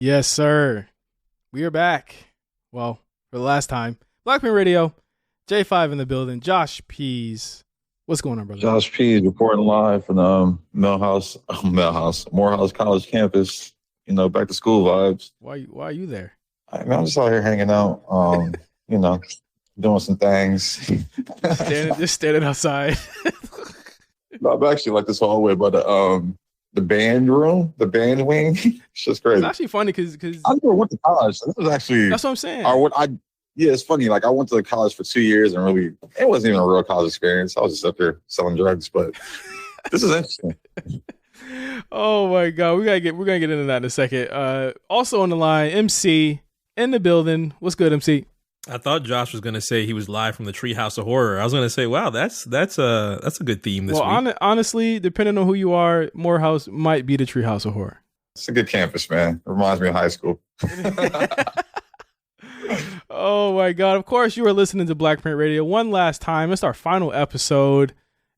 Yes, sir. We are back. Well, for the last time. BlkPrint Radio, J5 in the building. Josh Pease. What's going on, brother? Josh Pease reporting live from the Morehouse College campus. You know, back to school vibes. Why are you there? I'm just out here hanging out. You know, doing some things. Just standing outside. No, I'm actually like this hallway by the band room, the band wing. It's just crazy. It's actually funny because I never went to college. This was actually that's what I'm saying. Yeah, it's funny. Like I went to college for 2 years and really, it wasn't even a real college experience. I was just up there selling drugs, but this is interesting. Oh my God, we're gonna get into that in a second. Also on the line, MC in the building. What's good, MC? I thought Josh was gonna say he was live from the Treehouse of Horror. I was gonna say, wow, that's a good theme this week. Honestly, depending on who you are, Morehouse might be the Treehouse of Horror. It's a good campus, man. It reminds me of high school. Oh my God. Of course, you are listening to BlkPrint Radio one last time. It's our final episode.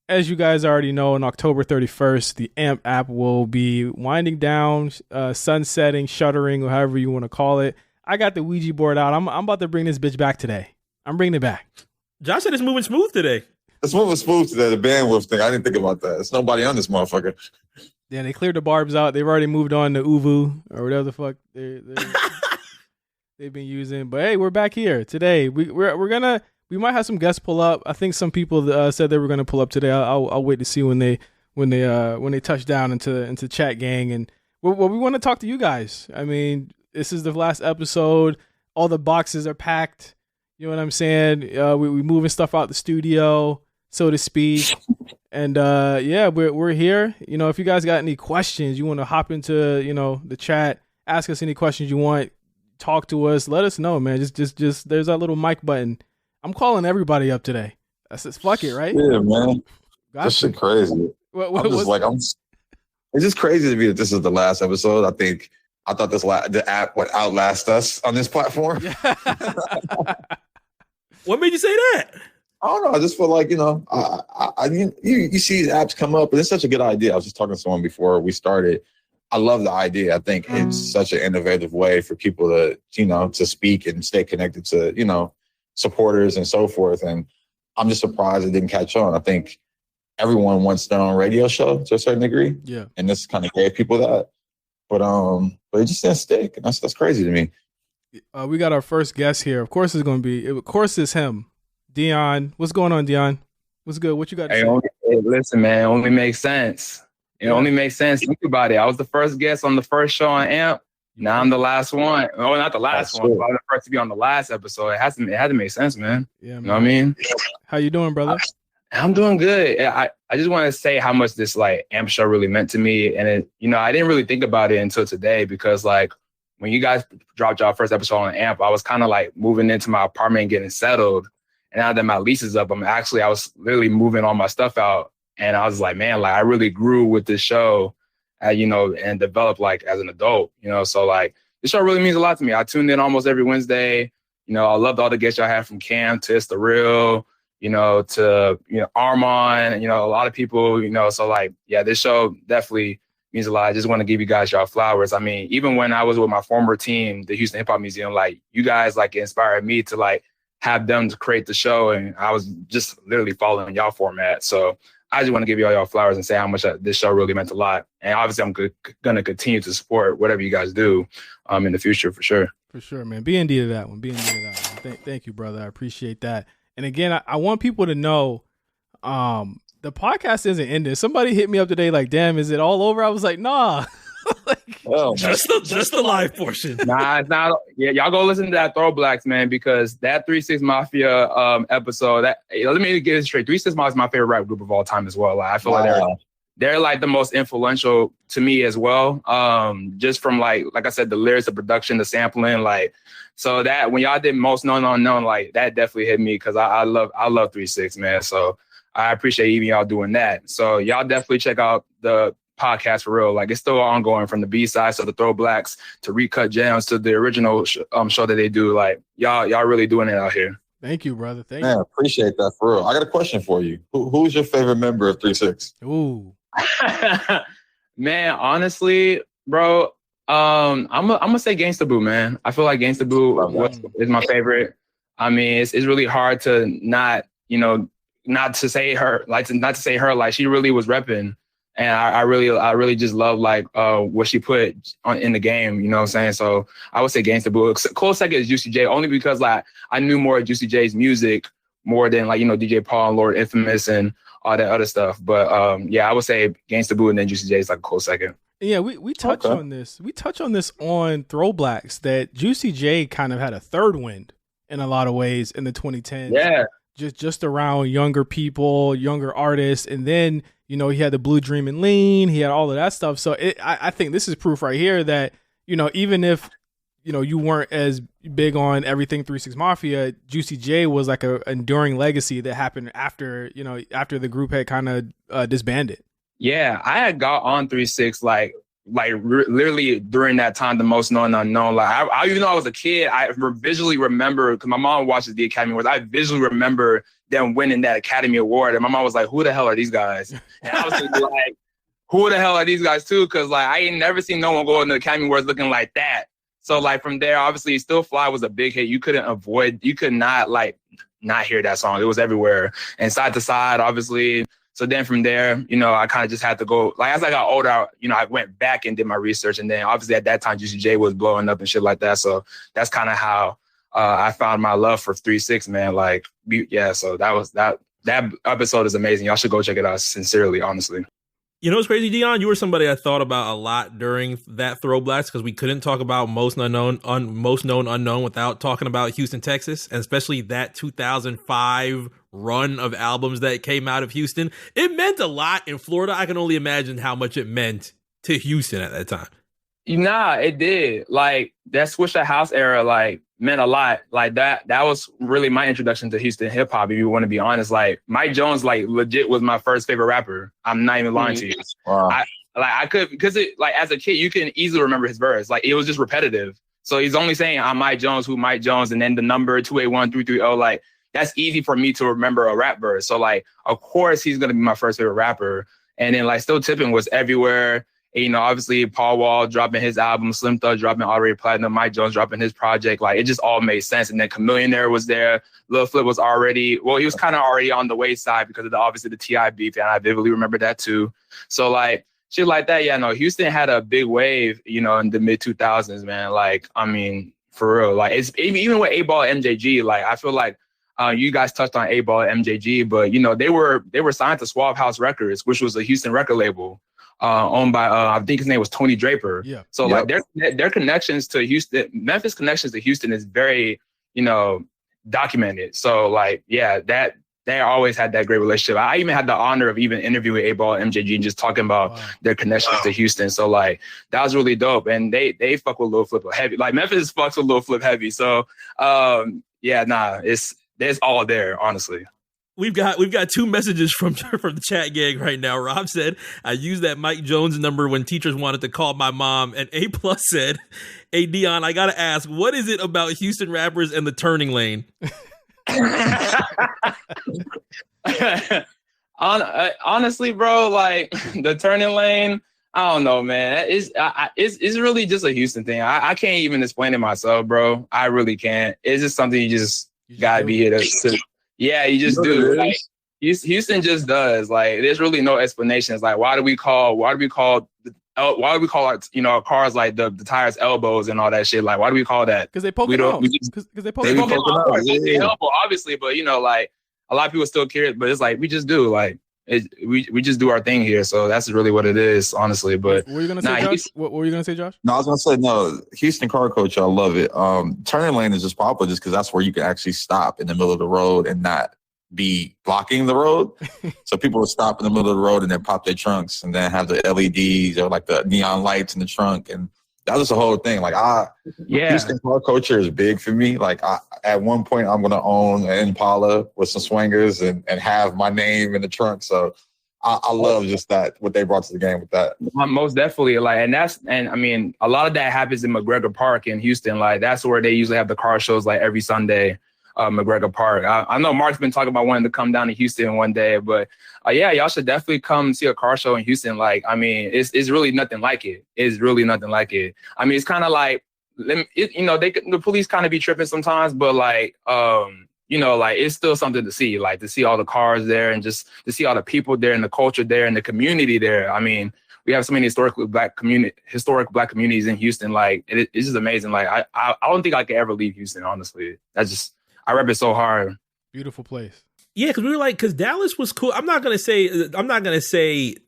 As you guys already know, on October 31st, the AMP app will be winding down, sunsetting, shuttering, or however you want to call it. I got the Ouija board out. I'm about to bring this bitch back today. I'm bringing it back. Josh said it's moving smooth today. It's moving smooth today, the bandwidth thing. I didn't think about that. There's nobody on this motherfucker. Yeah, they cleared the barbs out. They've already moved on to Uvu or whatever the fuck they've been using. But hey, we're back here today. We might have some guests pull up. I think some people said they were gonna pull up today. I'll wait to see when they touch down into chat gang. And we want to talk to you guys. I mean, this is the last episode. All the boxes are packed. You know what I'm saying? We moving stuff out the studio, so to speak. And yeah, we're here. You know, if you guys got any questions, you want to hop into the chat, ask us any questions you want, talk to us, let us know, man. Just there's that little mic button. I'm calling everybody up today. That's just fuck it, right? Yeah, man. Gotcha. This shit crazy. It's just crazy to me that this is the last episode. I thought the app would outlast us on this platform. What made you say that? I don't know. I just feel like, you see these apps come up, and it's such a good idea. I was just talking to someone before we started. I love the idea. I think it's such an innovative way for people to, to speak and stay connected to, supporters and so forth. And I'm just surprised it didn't catch on. I think everyone wants their own radio show to a certain degree. Yeah. And this kind of gave people that. But it just didn't stick. And that's crazy to me. We got our first guest here. Of course it's him. Deon. What's going on, Deon? What's good? What you got to say? Listen, man, it only makes sense. It only makes sense. Think about it. I was the first guest on the first show on AMP. Now I'm the last one. Oh, not the last one, but I'm the first to be on the last episode. It had to make sense, man. Yeah, man. You know what I mean? How you doing, brother? I'm doing good. I just want to say how much this AMP show really meant to me. And I didn't really think about it until today because when you guys dropped your first episode on AMP, I was kind of moving into my apartment and getting settled. And now that my lease is up, I was literally moving all my stuff out. And I was like, man, I really grew with this show, and developed as an adult, so this show really means a lot to me. I tuned in almost every Wednesday. I loved all the guests y'all had from Cam to It's The Real, to, Armon, a lot of people, this show definitely means a lot. I just want to give you guys y'all flowers. I mean, even when I was with my former team, the Houston Hip Hop Museum, you guys inspired me to have them to create the show. And I was just literally following y'all format. So I just want to give y'all flowers and say how much this show really meant a lot. And obviously I'm going to continue to support whatever you guys do in the future for sure. For sure, man. Be indeed of that one. Thank you, brother. I appreciate that. And again, I want people to know the podcast isn't ending. Somebody hit me up today damn, is it all over? I was like, nah. Just the live portion. Nah, it's not. Yeah, y'all go listen to that ThrowBLKs, man, because that 3-6 Mafia episode. Let me get it straight. 3-6 Mafia is my favorite rap group of all time as well. I feel they're the most influential to me as well. Just from like I said, the lyrics, the production, the sampling, so that when y'all did Most Known Unknown, that definitely hit me because I love 3-6, man. So I appreciate even y'all doing that. So y'all definitely check out the podcast for real. It's still ongoing from the B-sides to the ThrowBLKs to recut jams to the original show that they do. Y'all really doing it out here. Thank you, brother. Thank you. Man, appreciate that for real. I got a question for you. Who's your favorite member of 3-6? Ooh. Man, honestly, bro, I'm gonna say Gangsta Boo, man. I feel like Gangsta Boo is my favorite. I mean, it's really hard to not to say her like she really was repping, and I really just love like what she put on in the game. You know what I'm saying? So I would say Gangsta Boo. Close second is Juicy J, only because like I knew more of Juicy J's music more than like DJ Paul and Lord Infamous and all that other stuff. But yeah, I would say Gangsta Boo and then Juicy J is like a close second. Yeah, we touch on this. We touch on this on ThrowBLKs that Juicy J kind of had a third wind in a lot of ways in the 2010s. Yeah. Just around younger people, younger artists. And then, he had the Blue Dream and Lean. He had all of that stuff. So I think this is proof right here that, even if, you weren't as big on everything 3 6 Mafia, Juicy J was like a enduring legacy that happened after the group had kind of disbanded. Yeah, I had got on 3 6 literally during that time, the most known unknown. Like I even though I was a kid, I visually remember because my mom watches the Academy Awards. I visually remember them winning that Academy Award, and my mom was like, "Who the hell are these guys?" And I was like, "Who the hell are these guys too?" Because like I ain't never seen no one go in the Academy Awards looking like that. So like from there, obviously, Still Fly was a big hit. You could not hear that song. It was everywhere and Side to Side, obviously. So then from there, I kind of just had to go, like, as I got older, I went back and did my research. And then obviously at that time, Juicy J was blowing up and shit like that. So that's kind of how I found my love for 3 6, man. Like, yeah, so that episode is amazing. Y'all should go check it out, sincerely, honestly. You know what's crazy, Deon? You were somebody I thought about a lot during that ThrowBLKs because we couldn't talk about most known unknown without talking about Houston, Texas, and especially that 2005 run of albums that came out of Houston. It meant a lot in Florida. I can only imagine how much it meant to Houston at that time. Nah, it did. Like that Switch the House era, like meant a lot. Like that was really my introduction to Houston hip hop. If you want to be honest, like Mike Jones, like legit was my first favorite rapper. I'm not even lying to you. Wow. I could because it like as a kid you can easily remember his verse. Like it was just repetitive. So he's only saying I'm Mike Jones, who Mike Jones, and then the number 281330. Like that's easy for me to remember a rap verse. So like of course he's gonna be my first favorite rapper. And then like Still Tipping was everywhere. And, obviously Paul Wall dropping his album, Slim Thug dropping Already Platinum, Mike Jones dropping his project. Like, it just all made sense. And then Chamillionaire was there. Lil Flip was he was kind of already on the wayside because of obviously the T.I. beef. And I vividly remember that too. So, like, shit like that. Yeah, no, Houston had a big wave, in the mid 2000s, man. Like, I mean, for real. Like, it's even with 8Ball and MJG, like, I feel like you guys touched on 8Ball and MJG, but, they were signed to Suave House Records, which was a Houston record label. Owned by I think his name was Tony Draper. Yeah. So like their connections to Houston, Memphis connections to Houston is very, documented. So like, yeah, that they always had that great relationship. I even had the honor of even interviewing 8Ball and MJG and just talking about their connections to Houston. So like that was really dope. And they fuck with Lil Flip heavy. Like Memphis fucks with Lil Flip heavy. So yeah, nah, it's all there, honestly. We've got 2 messages from the chat gang right now. Rob said, I used that Mike Jones number when teachers wanted to call my mom. And A+ said, hey, Deon, I got to ask, what is it about Houston rappers and the turning lane? Honestly, bro, like the turning lane, I don't know, man. It's really just a Houston thing. I can't even explain it myself, bro. I really can't. It's just something you just got to be here to yeah, you just do. Like, Houston just does. Like, there's really no explanations. Like, why do we call cars like the tires elbows and all that shit? Like, why do we call that? Because they poke it out. Because they poke it out. They elbow, obviously, but like a lot of people still care. But it's like we just do. Like, we just do our thing here. So that's really what it is, honestly. But what were you gonna say, Josh? What were you gonna say, Josh? No, I was gonna say no. Houston car culture, I love it. Turning lane is just popular just because that's where you can actually stop in the middle of the road and not be blocking the road. So people will stop in the middle of the road and then pop their trunks and then have the LEDs or like the neon lights in the trunk, and that was the whole thing. Like Houston car culture is big for me. Like at one point I'm gonna own an Impala with some swingers and have my name in the trunk. So I love just that, what they brought to the game with that. Most definitely. Like, and I mean, a lot of that happens in McGregor Park in Houston. Like that's where they usually have the car shows like every Sunday. McGregor Park. I know Mark's been talking about wanting to come down to Houston one day, but yeah, y'all should definitely come see a car show in Houston. Like, I mean, it's really nothing like it. It's really nothing like it. I mean, it's kind of like, the police kind of be tripping sometimes, but like, like it's still something to see, like to see all the cars there and just to see all the people there and the culture there and the community there. I mean, we have so many historic black communities in Houston. Like it's just amazing. Like I don't think I could ever leave Houston, honestly. I rep it so hard. Beautiful place. Yeah, because Dallas was cool. I'm not gonna say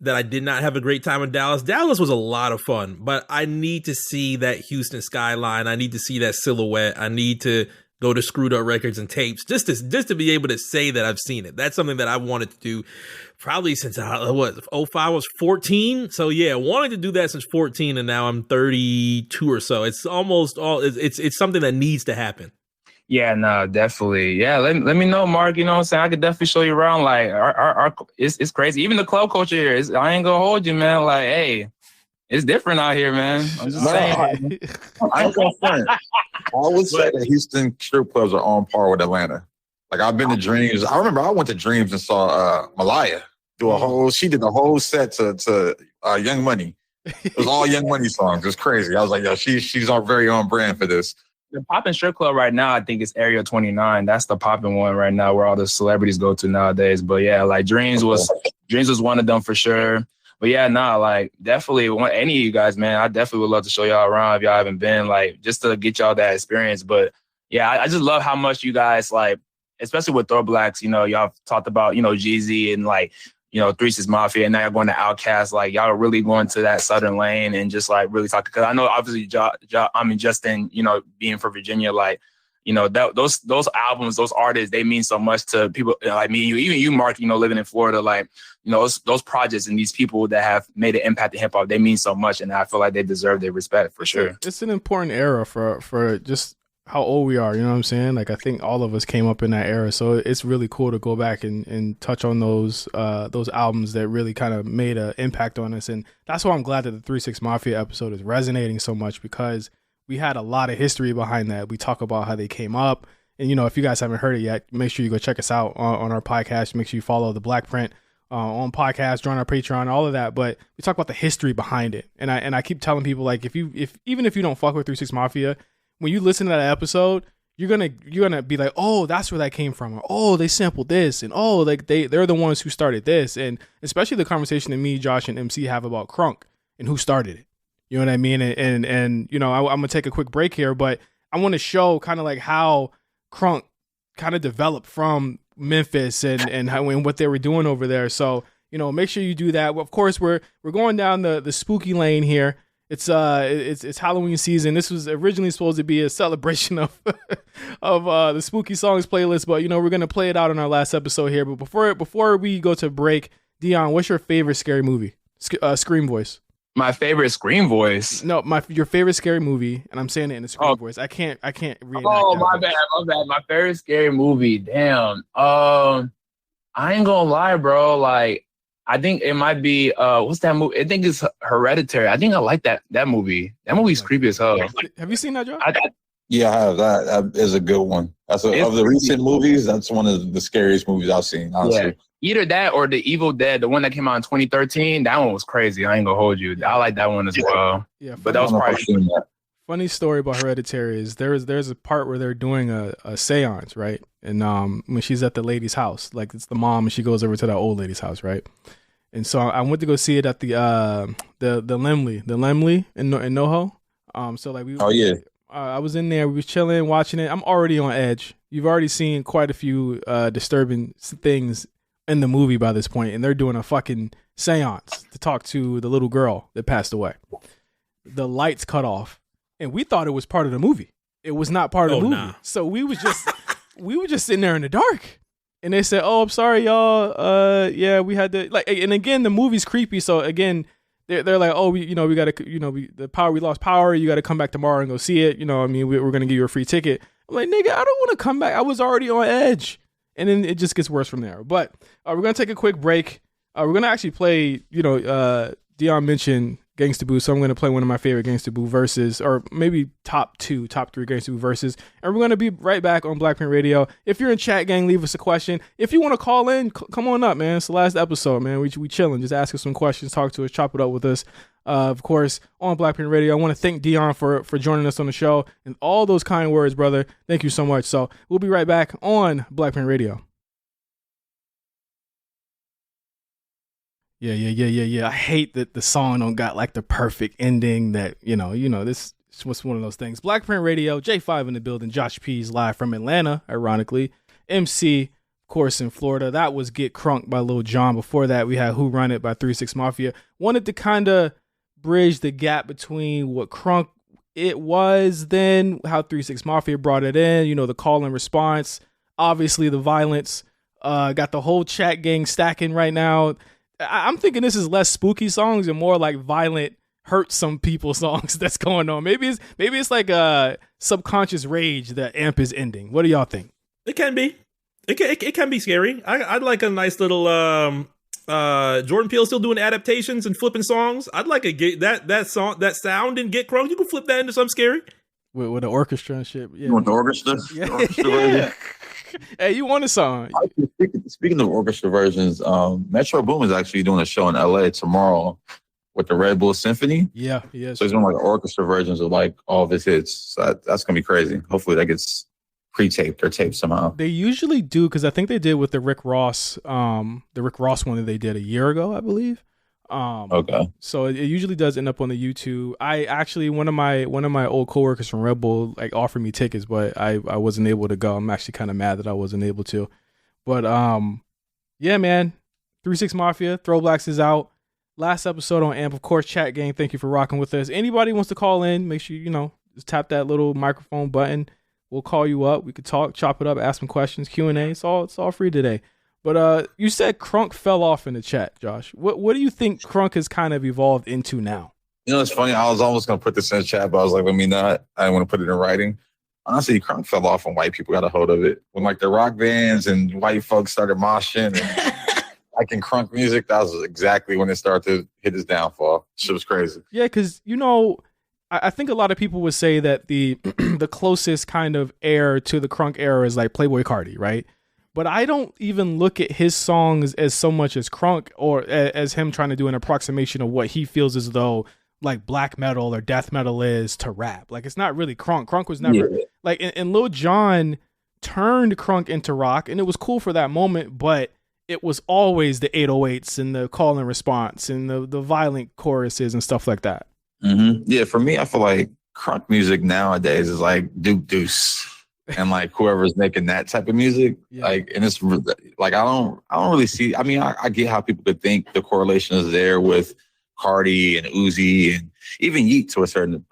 that I did not have a great time in Dallas. Dallas was a lot of fun, but I need to see that Houston skyline. I need to see that silhouette. I need to go to Screwed Up Records and Tapes just to be able to say that I've seen it. That's something that I wanted to do probably since 05 I was 14. So yeah, wanted to do that since 14, and now I'm 32 or so. It's almost all. It's something that needs to happen. Yeah, no, definitely. Yeah, let me know, Mark. You know what I'm saying? I could definitely show you around. Like, it's crazy. Even the club culture here, I ain't gonna hold you, man. Like, hey, it's different out here, man. I'm just saying. I ain't gonna front. I would say that Houston strip clubs are on par with Atlanta. Like, I've been to Dreams. I remember I went to Dreams and saw Malaya do she did the whole set to Young Money. It was all Young Money songs. It was crazy. I was like, yo, she's our very own brand for this. The poppin' strip club right now, I think it's Area 29. That's the poppin' one right now where all the celebrities go to nowadays. But yeah, like Dreams was one of them for sure. But yeah, like definitely any of you guys, man, I definitely would love to show y'all around if y'all haven't been, like just to get y'all that experience. But yeah, I just love how much you guys, like, especially with ThrowBLKs, y'all talked about, Jeezy and like, 3 6 Mafia, and now you're going to Outkast. Like y'all are really going to that southern lane and just like really talking. Because I know obviously, Justin, being from Virginia, like, those albums, those artists, they mean so much to people like me, even you, Mark, living in Florida, like, those projects and these people that have made an impact in hip hop, they mean so much. And I feel like they deserve their respect for sure. It's an important era for just how old we are. You know what I'm saying? Like, I think all of us came up in that era. So it's really cool to go back and touch on those albums that really kind of made an impact on us. And that's why I'm glad that the 3 6 Mafia episode is resonating so much, because we had a lot of history behind that. We talk about how they came up. And, if you guys haven't heard it yet, make sure you go check us out on our podcast. Make sure you follow the BlkPrint on podcast, join our Patreon, all of that. But we talk about the history behind it. And I keep telling people, like, even if you don't fuck with 3 6 Mafia, when you listen to that episode, you're gonna be like, oh, that's where that came from, or oh, they sampled this, and oh, like they're the ones who started this. And especially the conversation that me, Josh, and MC have about Crunk and who started it. You know what I mean? And I'm gonna take a quick break here, but I want to show kind of like how Crunk kind of developed from Memphis and how and what they were doing over there. So make sure you do that. Well, of course, we're going down the spooky lane here. It's Halloween season. This was originally supposed to be a celebration of the spooky songs playlist, but we're gonna play it out in our last episode here. But before we go to break, Deon, what's your favorite scary movie? Scream voice. My favorite Scream voice. No, your favorite scary movie, and I'm saying it in a Scream voice. I can't read. Oh, my bad. My favorite scary movie. Damn. I ain't gonna lie, bro. Like, I think it might be what's that movie? I think it's Hereditary. I think I like that movie. That movie's creepy as hell. Have you seen that, Joe? Yeah, I have. That is a good one. Of the recent movies, that's one of the scariest movies I've seen, honestly. Yeah. Either that or The Evil Dead, the one that came out in 2013. That one was crazy. I ain't gonna hold you. I like that one as well. Yeah, but that was probably funny story about Hereditary is there's a part where they're doing a seance, right? And when she's at the lady's house, like it's the mom, and she goes over to that old lady's house, right? And so I went to go see it at the Lemley in NoHo. So like I was in there, we was chilling, watching it. I'm already on edge. You've already seen quite a few disturbing things in the movie by this point, and they're doing a fucking seance to talk to the little girl that passed away. The lights cut off, and we thought it was part of the movie. It was not part of the movie. Nah. So we were just sitting there in the dark. And they said, "Oh, I'm sorry, y'all. Yeah, we had to like." And again, the movie's creepy. So again, they're like, "Oh, we gotta, we lost power. You got to come back tomorrow and go see it. We're gonna give you a free ticket." I'm like, "Nigga, I don't want to come back. I was already on edge." And then it just gets worse from there. But we're gonna take a quick break. We're gonna actually play. Deon mentioned Gangsta Boo. So I'm going to play one of my favorite Gangsta Boo verses, or maybe top 3 Gangsta Boo verses. And we're going to be right back on BlkPrint Radio. If you're in chat, gang, leave us a question. If you want to call in, come on up, man. It's the last episode, man. We chilling. Just ask us some questions, talk to us, chop it up with us. Of course, on BlkPrint Radio. I want to thank Deon for joining us on the show and all those kind words, brother. Thank you so much. So we'll be right back on BlkPrint Radio. Yeah. I hate that the song don't got like the perfect ending that, this was one of those things. BlkPrint Radio, J5 in the building, Josh P's live from Atlanta, ironically. MC, of course, in Florida. That was Get Crunk by Lil Jon. Before that, we had Who Run It by 3 6 Mafia. Wanted to kind of bridge the gap between what crunk it was then, how 3 6 Mafia brought it in, the call and response, obviously the violence. Got the whole chat gang stacking right now. I'm thinking this is less spooky songs and more like violent, hurt some people songs that's going on. Maybe it's like a subconscious rage that AMP is ending. What do y'all think? It can be. It can be scary. I'd like a nice little Jordan Peele still doing adaptations and flipping songs. I'd like that sound and Get Crunk. You can flip that into something scary with the orchestra and shit. Yeah. You want the orchestra? Yeah. The orchestra version? Hey, you want a song? Speaking of orchestra versions, Metro Boom is actually doing a show in LA tomorrow with the Red Bull Symphony. Yeah. So he's doing like orchestra versions of like all of his hits. So that's gonna be crazy. Hopefully that gets pre-taped or taped somehow. They usually do, because I think they did with the Rick Ross one that they did a year ago, I believe. Okay. So it usually does end up on the YouTube. I actually one of my old coworkers from Red Bull like offered me tickets, but I wasn't able to go. I'm actually kind of mad that I wasn't able to. But yeah, man. 3 6 Mafia, ThrowBLKs is out. Last episode on AMP, of course. Chat gang, thank you for rocking with us. Anybody wants to call in, make sure just tap that little microphone button. We'll call you up. We could talk, chop it up, ask some questions, Q&A. It's all free today. But you said Crunk fell off in the chat, Josh. What do you think Crunk has kind of evolved into now? It's funny. I was almost going to put this in the chat, but I was like, let me not. I didn't want to put it in writing. Honestly, Crunk fell off when white people got a hold of it. When like the rock bands and white folks started moshing and like in Crunk music, that was exactly when it started to hit its downfall. Shit was crazy. Yeah, because, I think a lot of people would say that the the closest kind of heir to the Crunk era is like Playboi Carti, right? But I don't even look at his songs as so much as Crunk or as him trying to do an approximation of what he feels as though like black metal or death metal is to rap. Like it's not really Crunk. Crunk was never like, and Lil Jon turned Crunk into rock, and it was cool for that moment, but it was always the 808s and the call and response and the violent choruses and stuff like that. Mm-hmm. Yeah, for me, I feel like Crunk music nowadays is like Duke Deuce. And like whoever's making that type of music, like, and it's like I don't really see. I mean, I get how people could think the correlation is there with Cardi and Uzi and even Yeat to a certain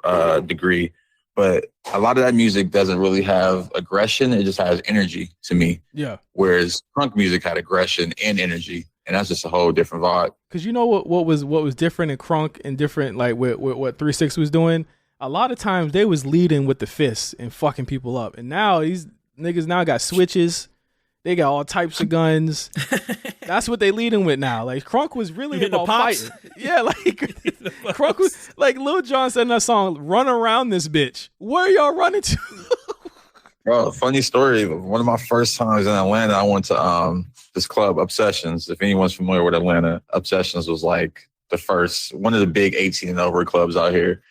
degree, but a lot of that music doesn't really have aggression. It just has energy to me. Yeah. Whereas Crunk music had aggression and energy, and that's just a whole different vibe. Because what was different in Crunk and different like with what 3 6 was doing. A lot of times they was leading with the fists and fucking people up. And now these niggas now got switches. They got all types of guns. That's what they leading with now. Like Crunk was really about fighting. Yeah, like Crunk was like Lil Jon said in that song, "Run around this bitch." Where y'all running to? Bro, funny story. One of my first times in Atlanta, I went to this club, Obsessions. If anyone's familiar with Atlanta, Obsessions was like one of the big 18 and over clubs out here.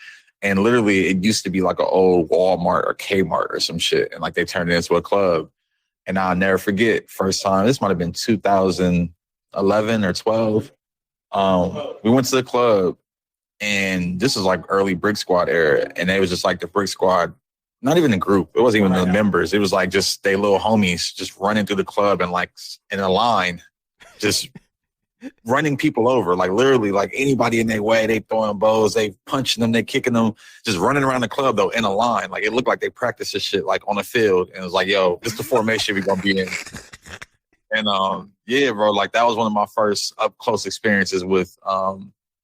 And literally, it used to be like an old Walmart or Kmart or some shit. And like they turned it into a club. And I'll never forget, first time, this might have been 2011 or 12. We went to the club, and this was like early Brick Squad era. And it was just like the Brick Squad, not even a group. It wasn't even the members. It was like just they little homies just running through the club and like in a line, just running people over, like literally like anybody in their way, they throwing bows, they punching them, they kicking them, just running around the club though in a line. Like it looked like they practiced this shit like on the field, and it was like, yo, this is the formation we gonna be in. And yeah, bro, like that was one of my first up close experiences with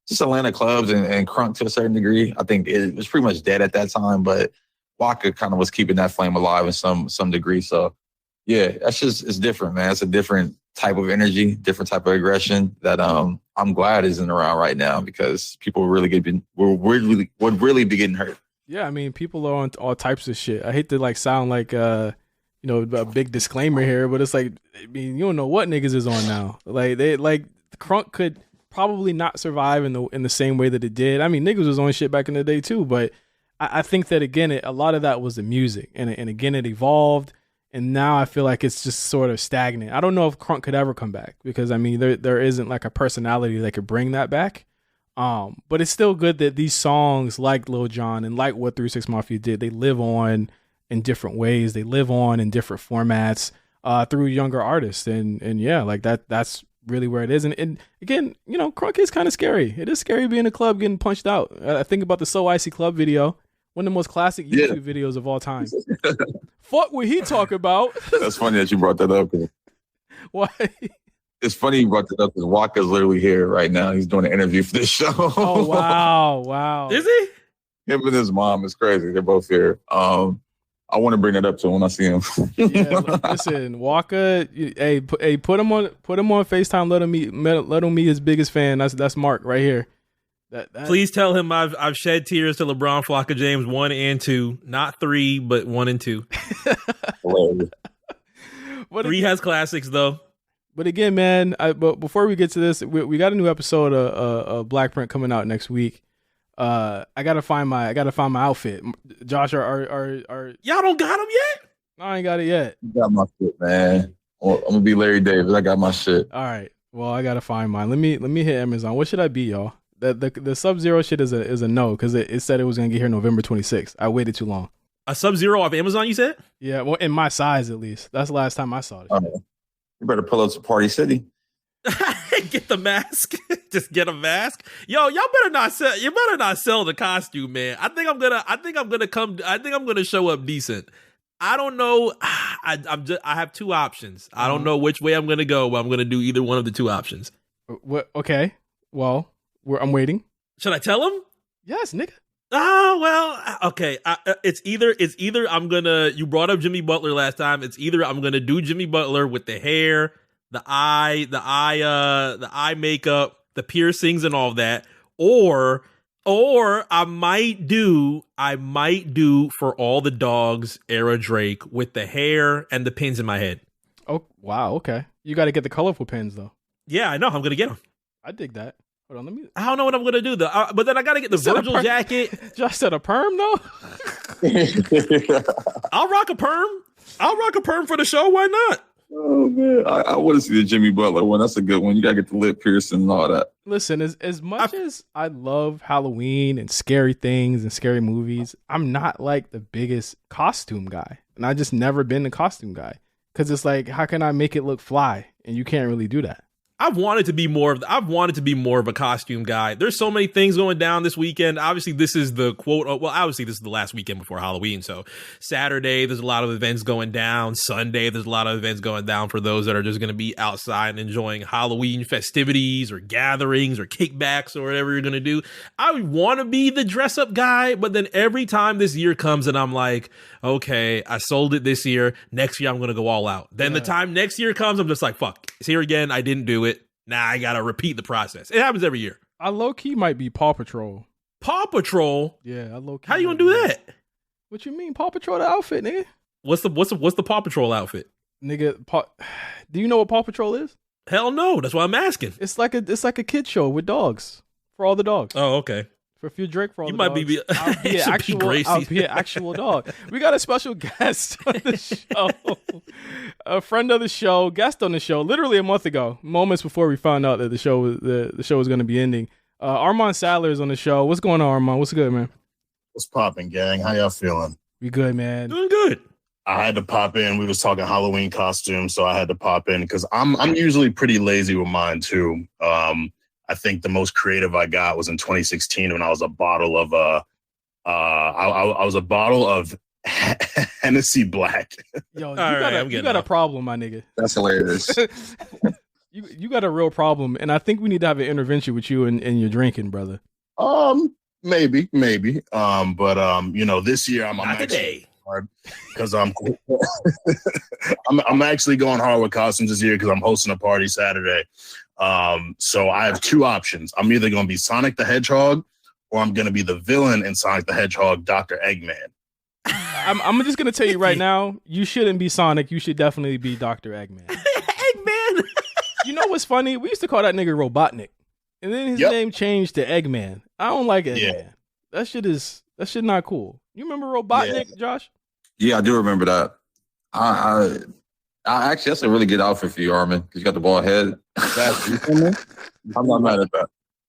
just Atlanta clubs and Crunk to a certain degree. I think it was pretty much dead at that time, but Waka kind of was keeping that flame alive in some degree. So yeah, that's just, it's different, man. It's a different type of energy, different type of aggression that I I'm glad isn't around right now because people would really be getting hurt. Yeah, I mean, people are on all types of shit. I hate to like sound like a big disclaimer here, but it's like, I mean, you don't know what niggas is on now. Like Crunk could probably not survive in the same way that it did. I mean, niggas was on shit back in the day too, but I think that again, a lot of that was the music, and again, it evolved, and now I feel like it's just sort of stagnant. I don't know if Crunk could ever come back because I mean, there isn't like a personality that could bring that back. But it's still good that these songs like Lil Jon and like what 3 6 Mafia did, they live on in different ways. They live on in different formats through younger artists. And yeah, like that's really where it is. And again, Crunk is kind of scary. It is scary being in a club getting punched out. I think about the So Icy Club video, one of the most classic YouTube videos of all time. Fuck what he talk about. That's funny that you brought that up. Why? It's funny you brought that up because Waka's literally here right now. He's doing an interview for this show. Oh, wow. Is he? Him and his mom is crazy. They're both here. I want to bring that up to him when I see him. Yeah, listen, Waka, put him on FaceTime. Let him meet his biggest fan. That's Mark right here. Please tell him I've shed tears to LeBron, Flocka James 1 and 2, not 3, but 1 and 2. 3 has classics though. But again, man, but before we get to this, we got a new episode of BlkPrint coming out next week. I gotta find my outfit. Josh, are y'all don't got them yet? I ain't got it yet. I got my shit, man. I'm gonna be Larry Davis. I got my shit. All right. Well, I gotta find mine. Let me hit Amazon. What should I be, y'all? The Sub-Zero shit is a no because it said it was gonna get here November 26th. I waited too long. A Sub-Zero off Amazon, you said? Yeah, well, in my size at least. That's the last time I saw it. You better pull up to Party City. Get the mask. Just get a mask. Yo, y'all better not sell. You better not sell the costume, man. I think I'm gonna show up decent. I don't know. I have 2 options. I don't know which way I'm gonna go, but I'm gonna do either one of the 2 options. What? Okay. Well, I'm waiting. Should I tell him? Yes, nigga. Oh, well, okay. It's either I'm gonna. You brought up Jimmy Butler last time. It's either I'm gonna do Jimmy Butler with the hair, the eye makeup, the piercings, and all that, or I might do For All the Dogs era Drake with the hair and the pins in my head. Oh wow, okay. You got to get the colorful pins though. Yeah, I know. I'm gonna get them. I dig that. Hold on, I don't know what I'm gonna do though. But then I gotta get the Virgil jacket. Just said a perm though. I'll rock a perm. For the show. Why not? Oh man, I want to see the Jimmy Butler one. That's a good one. You gotta get the lip piercing and all that. Listen, as much as I love Halloween and scary things and scary movies, I'm not like the biggest costume guy, and I just never been a costume guy because it's like, how can I make it look fly? And you can't really do that. I've wanted to be more of a costume guy. There's so many things going down this weekend. Obviously, this is the this is the last weekend before Halloween. So Saturday, there's a lot of events going down. Sunday, there's a lot of events going down for those that are just going to be outside and enjoying Halloween festivities or gatherings or kickbacks or whatever you're going to do. I want to be the dress up guy, but then every time this year comes and I'm like, okay, I sold it this year. Next year, I'm going to go all out. Then the time next year comes, I'm just like, fuck, it's here again. I didn't do it. Now I gotta repeat the process. It happens every year. I low key might be Paw Patrol. Paw Patrol? Yeah, I low key. How you gonna do that? What you mean, Paw Patrol the outfit, nigga? What's the Paw Patrol outfit? Nigga, do you know what Paw Patrol is? Hell no. That's why I'm asking. It's like a kid show with dogs for all the dogs. Oh, okay. For a few Drake for all you the might dogs. I'll be an actual dog. We got a special guest on the show. A friend of the show, guest on the show, literally a month ago, moments before we found out that the show was going to be ending. Armon Sadler is on the show. What's going on, Armon? What's good, man? What's popping, gang? How y'all feeling? We good, man. Doing good. I had to pop in. We was talking Halloween costumes, so I had to pop in because I'm usually pretty lazy with mine too. I think the most creative I got was in 2016 when I was a bottle of I was a bottle of Hennessy Black. Yo, you got a problem, my nigga. That's hilarious. you got a real problem, and I think we need to have an intervention with you and your drinking, brother. Maybe. But this year I'm hard because I'm actually going hard with costumes this year because I'm hosting a party Saturday. So I have two options. I'm either going to be Sonic the Hedgehog or I'm going to be the villain in Sonic the Hedgehog, Dr. Eggman. I'm just gonna tell you right now, you shouldn't be Sonic. You should definitely be Dr. Eggman. Eggman. You know what's funny? We used to call that nigga Robotnik, and then his name changed to Eggman. I don't like Eggman. Yeah. That shit not cool. You remember Robotnik, Josh? Yeah, I do remember that. I actually, that's a really good outfit for you, Armon, because you got the bald head. I'm not mad at that.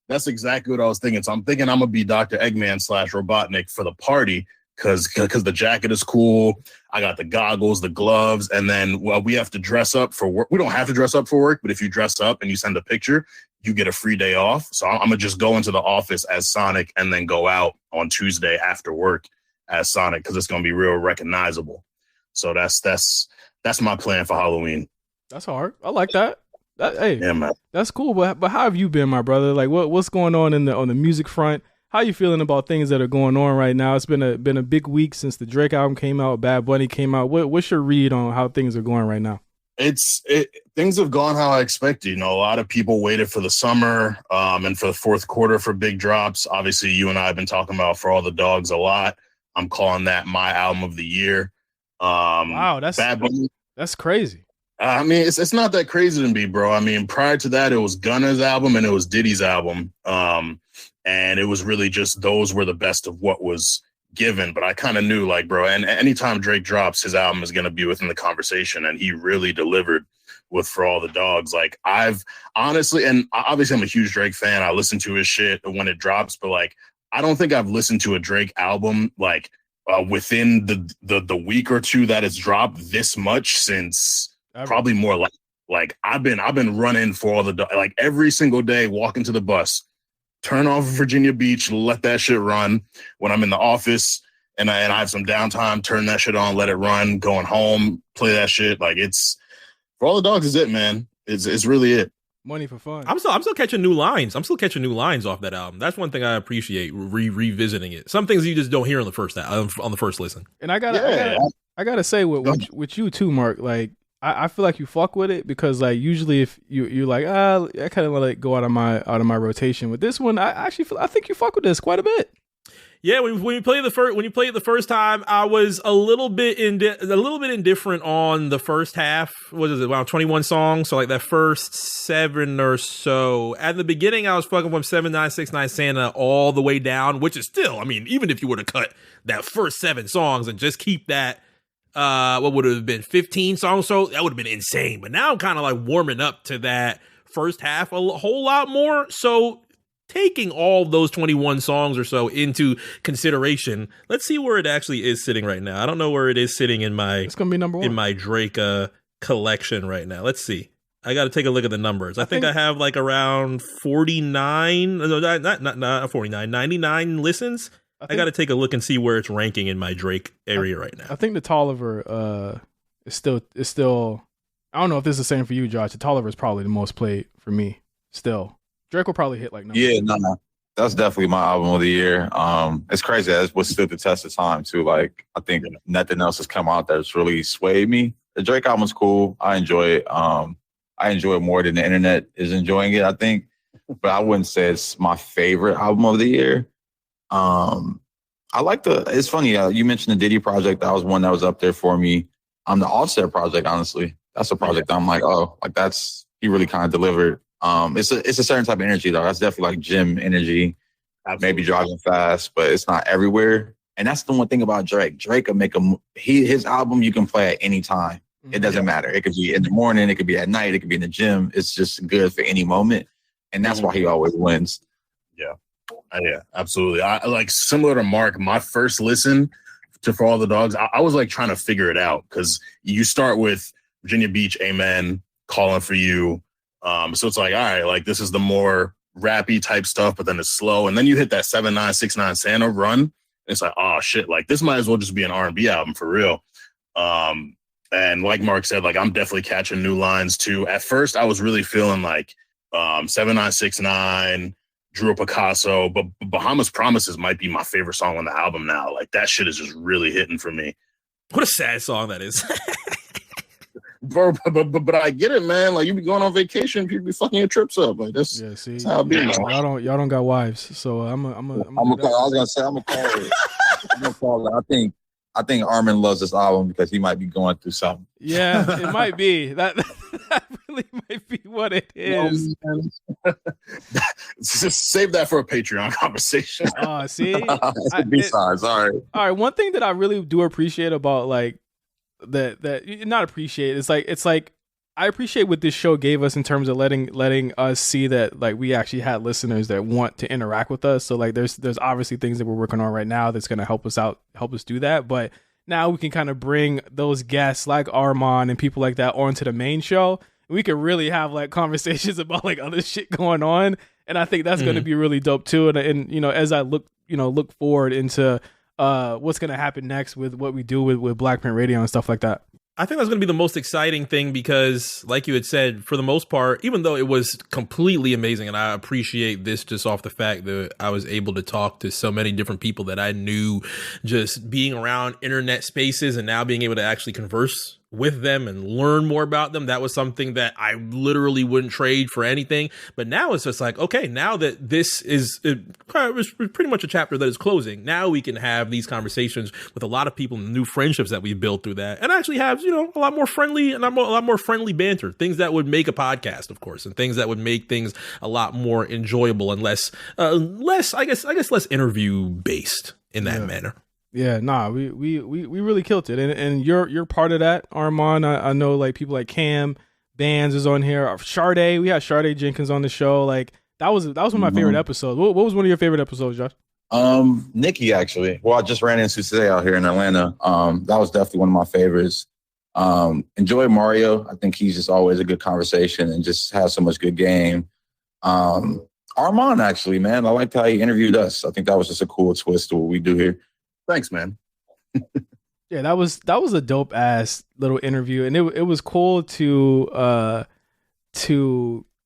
That's exactly what I was thinking. So I'm thinking I'm gonna be Dr. Eggman / Robotnik for the party. Because the jacket is cool. I got the goggles, the gloves, and then we have to dress up for work. We don't have to dress up for work, but if you dress up and you send a picture, you get a free day off. So I'm gonna just go into the office as Sonic and then go out on Tuesday after work as Sonic because it's gonna be real recognizable. So that's my plan for Halloween. That's hard. I like that. Hey, yeah, man. That's cool. But how have you been, my brother? Like, what's going on on the music front? How you feeling about things that are going on right now? It's been a big week since the Drake album came out, Bad Bunny came out. What's your read on how things are going right now? Things have gone how I expected. You know, a lot of people waited for the summer and for the fourth quarter for big drops. Obviously, you and I have been talking about For All the Dogs a lot. I'm calling that my album of the year. Wow, Bad Bunny. That's crazy. I mean, it's not that crazy to me, bro. I mean, prior to that, it was Gunna's album and it was Diddy's album. And it was really just those were the best of what was given. But I kind of knew, like, bro, and anytime Drake drops, his album is going to be within the conversation. And he really delivered with For All the Dogs. Like, I've honestly, and obviously I'm a huge Drake fan. I listen to his shit when it drops. But, like, I don't think I've listened to a Drake album, like, within the week or two that it's dropped this much since probably more like I've been running For All the Dogs. Like, every single day, walking to the bus, turn off Virginia Beach, let that shit run. When I'm in the office and I have some downtime, turn that shit on, let it run. Going home, play that shit. Like, it's For All the Dogs is it, man. It's really it. Money for fun. I'm still catching new lines. I'm still catching new lines off that album. That's one thing I appreciate revisiting it. Some things you just don't hear on the first listen. And I gotta say with you too, Mark. Like, I feel like you fuck with it because, like, usually if you're like, I kind of let it go out of my rotation. With this one, I think you fuck with this quite a bit. Yeah, when you play the first time, I was a little bit indifferent on the first half. What is it? Around 21 songs, so like that first 7 or so. At the beginning, I was fucking from 7969 Santa all the way down, which is still, I mean, even if you were to cut that first 7 songs and just keep that. What would it have been, 15 songs? So that would have been insane. But now I'm kind of like warming up to that first half a whole lot more. So taking all those 21 songs or so into consideration, let's see where it actually is sitting right now. I don't know where it is sitting in my. It's gonna be number 1 in my Drake collection right now. Let's see. I got to take a look at the numbers. I think I have like around 49. No, not 49. 99 listens. I got to take a look and see where it's ranking in my Drake area right now. I think the Tolliver is still. I don't know if this is the same for you, Josh. The Tolliver is probably the most played for me. Still, Drake will probably hit like number 2. No, that's definitely my album of the year. It's crazy. That's what stood the test of time too. Like, I think nothing else has come out that's really swayed me. The Drake album's cool. I enjoy it. I enjoy it more than the internet is enjoying it, I think. But I wouldn't say it's my favorite album of the year. I like it's funny, you mentioned the Diddy project. That was one that was up there for me. The Offset project, honestly, that's a project I'm like, oh, like he really kind of delivered. It's a certain type of energy though. That's definitely like gym energy. Absolutely. Maybe driving fast, but it's not everywhere. And that's the one thing about Drake. Drake will make his album you can play at any time. It doesn't matter. It could be in the morning, it could be at night, it could be in the gym. It's just good for any moment. And that's why he always wins. Yeah. Yeah, absolutely. I like, similar to Mark, my first listen to For All the Dogs, I was like trying to figure it out because you start with Virginia Beach, Amen, Calling for You. So it's like, all right, like this is the more rappy type stuff, but then it's slow. And then you hit that 7969 Santa run. And it's like, oh shit, like this might as well just be an R&B album for real. And like Mark said, like I'm definitely catching new lines too. At first, I was really feeling like 7969, Drew Picasso, but Bahamas Promises might be my favorite song on the album now. Like that shit is just really hitting for me. What a sad song that is. But I get it, man. Like, you be going on vacation, people be fucking your trips up. Like, that's how it be. Y'all don't got wives, so I'm a. I was gonna say I'm gonna call it. I'm gonna call it. I think Armon loves this album because he might be going through something. Yeah, it might be that. That really might be what it is. Just save that for a Patreon conversation. Oh, see, B-sides. All right. One thing that I really do appreciate about like that not appreciate. It's like I appreciate what this show gave us in terms of letting us see that like we actually had listeners that want to interact with us. So like there's obviously things that we're working on right now that's going to help us do that. But now we can kind of bring those guests like Armon and people like that onto the main show. We can really have like conversations about like other shit going on. And I think that's going to be really dope too. And you know, as I look forward into what's going to happen next with what we do with BlkPrint Radio and stuff like that. I think that's going to be the most exciting thing because, like you had said, for the most part, even though it was completely amazing, and I appreciate this just off the fact that I was able to talk to so many different people that I knew just being around internet spaces and now being able to actually converse with them and learn more about them. That was something that I literally wouldn't trade for anything. But now it's just like, okay, now that this is pretty much a chapter that is closing, now we can have these conversations with a lot of people and new friendships that we've built through that, and actually have, you know, a lot more friendly banter, things that would make a podcast, of course, and things that would make things a lot more enjoyable and less I guess less interview based in that manner. Yeah, nah, we really killed it, and you're part of that, Armon. I know like people like Cam Bands is on here. Sade, we had Sade Jenkins on the show. Like that was one of my favorite episodes. What was one of your favorite episodes, Josh? Nikki, actually. Well, I just ran into today out here in Atlanta. That was definitely one of my favorites. Enjoy Mario. I think he's just always a good conversation and just has so much good game. Armon, actually, man, I liked how he interviewed us. I think that was just a cool twist to what we do here. Thanks, man. Yeah, that was a dope ass little interview, and it was cool to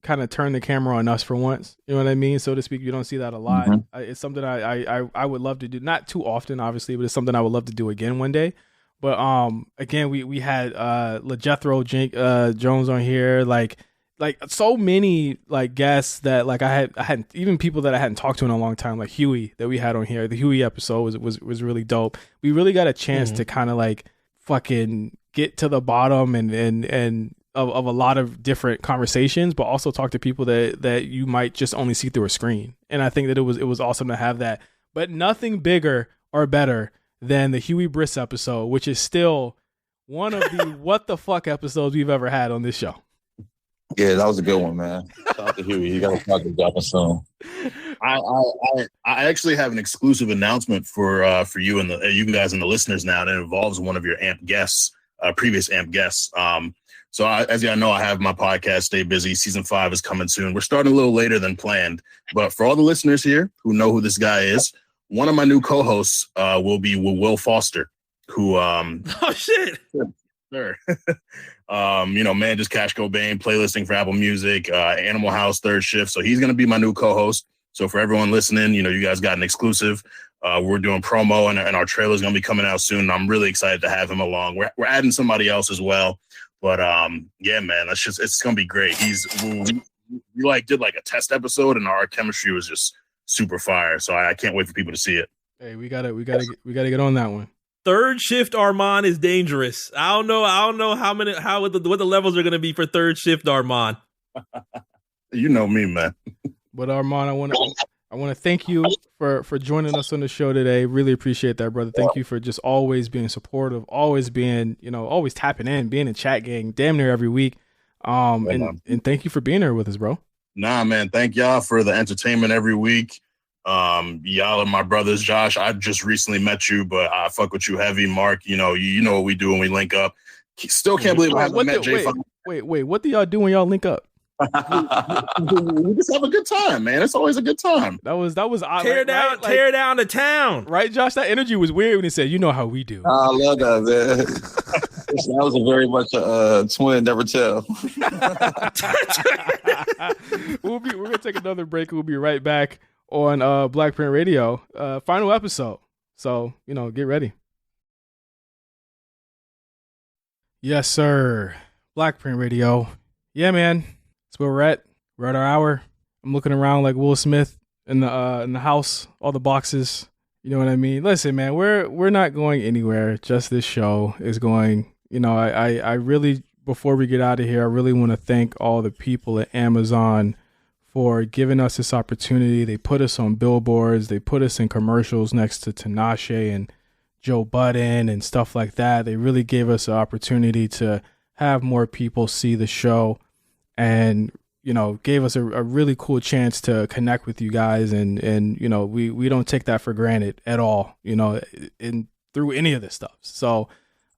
kind of turn the camera on us for once. You know what I mean, so to speak. You don't see that a lot. It's something I would love to do, not too often, obviously, but it's something I would love to do again one day. But again, we had LeJethro Jones on here, like so many like guests that like I hadn't even people that I hadn't talked to in a long time, like Huey that we had on here. The Huey episode was really dope. We really got a chance to kind of like fucking get to the bottom and of a lot of different conversations, but also talk to people that you might just only see through a screen. And I think that it was awesome to have that. But nothing bigger or better than the Huey Briss episode, which is still one of the what the fuck episodes we've ever had on this show. Yeah, that was a good one, man. Shout out to Huey. You got to talk to Jonathan soon. I actually have an exclusive announcement for you and you guys and the listeners now, and it involves one of your AMP guests, previous AMP guests. So as y'all know, I have my podcast, Stay Busy. Season 5 is coming soon. We're starting a little later than planned, but for all the listeners here who know who this guy is, one of my new co-hosts will be Will Foster, who oh shit. Sure. Man, just Cash Cobain, playlisting for Apple Music, Animal House, Third Shift. So he's going to be my new co-host. So for everyone listening, you guys got an exclusive. We're doing promo and our trailer is going to be coming out soon. And I'm really excited to have him along. We're adding somebody else as well. But yeah, man, it's going to be great. We like did like a test episode and our chemistry was just super fire. So I can't wait for people to see it. Hey, we gotta get on that one. Third shift Armon is dangerous. I don't know what the levels are going to be for third shift Armon. You know me, man. But Armon, I want to thank you for joining us on the show today. Really appreciate that, brother. Thank you for just always being supportive, always being, always tapping in, being in chat gang damn near every week. And thank you for being here with us, bro. Nah, man. Thank y'all for the entertainment every week. Y'all are my brothers. Josh, I just recently met you, but I fuck with you heavy. Mark, you know what we do when we link up. Still can't believe I haven't met Jay. Wait, what do y'all do when y'all link up? We just have a good time, man. It's always a good time. That was tear down the town, right, Josh? That energy was weird when he said, "You know how we do." I love that, man. That was a very much twin, never tell. We're gonna take another break. We'll be right back on BlkPrint Radio, final episode. So get ready. Yes, sir. BlkPrint Radio. Yeah, man. That's where we're at. We're at our hour. I'm looking around like Will Smith in the house, all the boxes. You know what I mean? Listen, man, we're not going anywhere. Just this show is going. You know, I really, before we get out of here, I really want to thank all the people at Amazon for giving us this opportunity. They put us on billboards. They put us in commercials next to Tinashe and Joe Budden and stuff like that. They really gave us an opportunity to have more people see the show, and you know, gave us a really cool chance to connect with you guys. And you know, we don't take that for granted at all, you know, through any of this stuff. So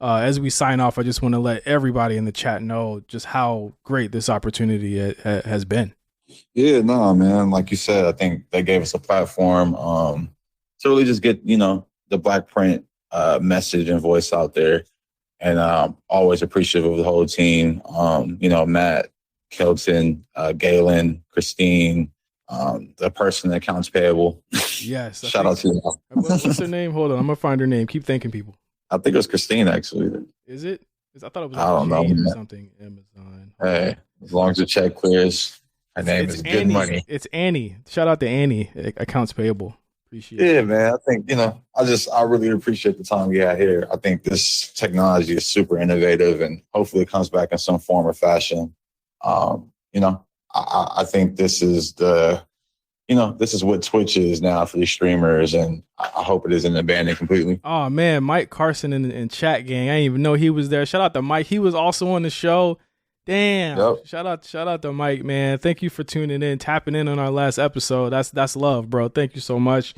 as we sign off, I just want to let everybody in the chat know just how great this opportunity has been. Yeah, no, man. Like you said, I think they gave us a platform to really just get, you know, the BlkPrint message and voice out there. And always appreciative of the whole team. You know, Matt, Kelton, Galen, Christine, the person that accounts payable. Yes. Shout out to you. What's her name? Hold on. I'm going to find her name. Keep thanking people. I think it was Christine, actually. Is it? I thought it was I don't know, or something. Amazon. Hey, as long as the check clears, her name is good money. It's Annie. Shout out to Annie, accounts payable. Appreciate it. Yeah, man. I think, you know, I really appreciate the time we had here. I think this technology is super innovative, and hopefully it comes back in some form or fashion. You know, I think this is this is what Twitch is now for these streamers, and I hope it isn't abandoned completely. Oh man, Mike Carson in chat gang. I didn't even know he was there. Shout out to Mike. He was also on the show. Damn. Yep. Shout out to Mike, man. Thank you for tuning in, tapping in on our last episode. That's love, bro. Thank you so much.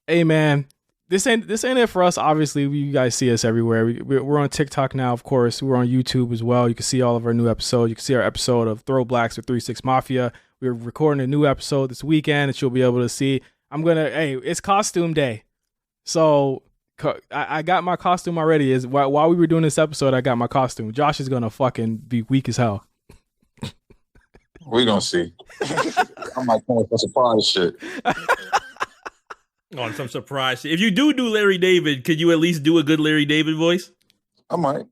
Hey man, this ain't it for us. Obviously, you guys see us everywhere. We're on TikTok now, of course. We're on YouTube as well. You can see all of our new episodes. You can see our episode of ThrowBLKs with 3-6 Mafia. We're recording a new episode this weekend that you'll be able to see. It's costume day. So I got my costume already. While we were doing this episode, I got my costume. Josh is gonna fucking be weak as hell. We're gonna see. I might come with some surprise shit. On some surprise shit. If you do Larry David, could you at least do a good Larry David voice? I might.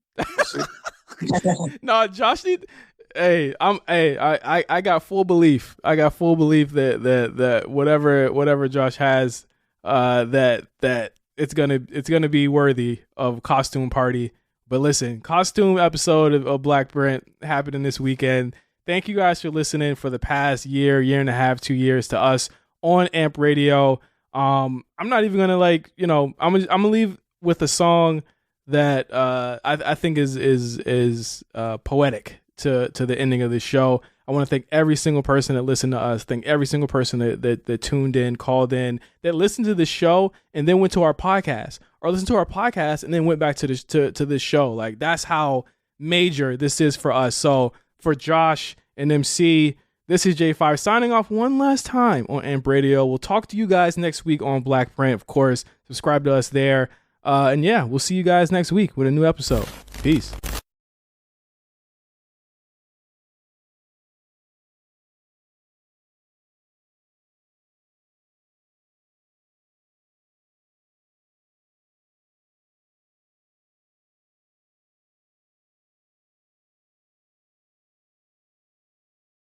No, Josh need. I got full belief. I got full belief that whatever Josh has, that it's gonna be worthy of costume party. But listen, costume episode of BlkPrint happening this weekend. Thank you guys for listening for the past year and a half, 2 years to us on Amp Radio. I'm not even gonna I'm gonna leave with a song that I think is poetic to the ending of the show. I want to thank every single person that listened to us. Thank every single person that tuned in, called in, that listened to the show and then went to our podcast, or listened to our podcast and then went back to this show. Like, that's how major this is for us. So for Josh and MC, this is J5 signing off one last time on Amp Radio. We'll talk to you guys next week on BlkPrint. Of course, subscribe to us there. And yeah, we'll see you guys next week with a new episode. Peace.